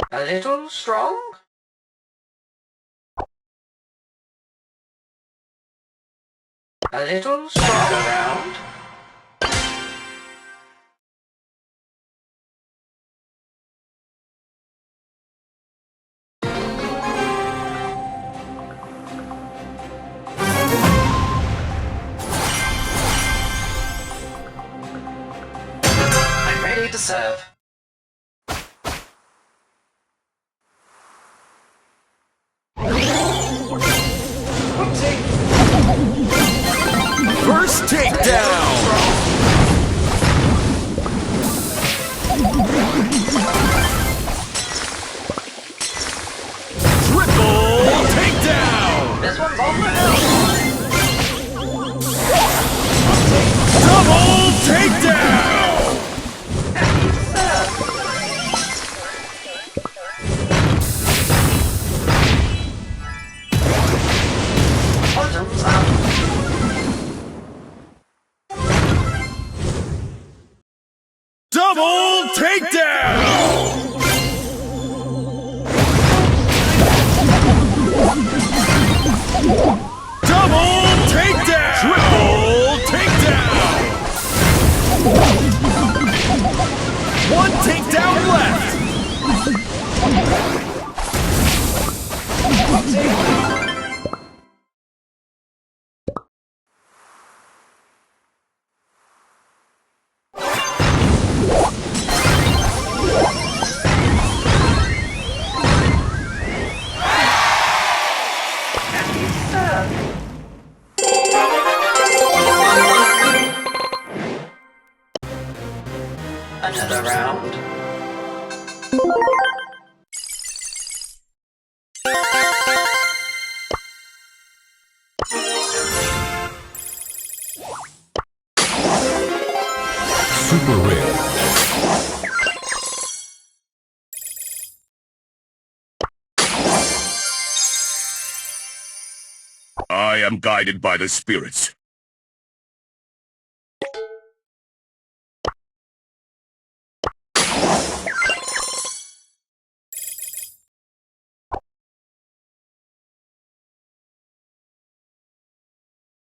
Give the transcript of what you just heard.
A little strong? A little strong around? I'm ready to serve. First takedown! Triple takedown! This one's on the hill. Double takedown! Happy to serve. Bottoms up. Double takedown! Double takedown! Triple takedown! One takedown left! Another round. Super rare. I am guided by the spirits.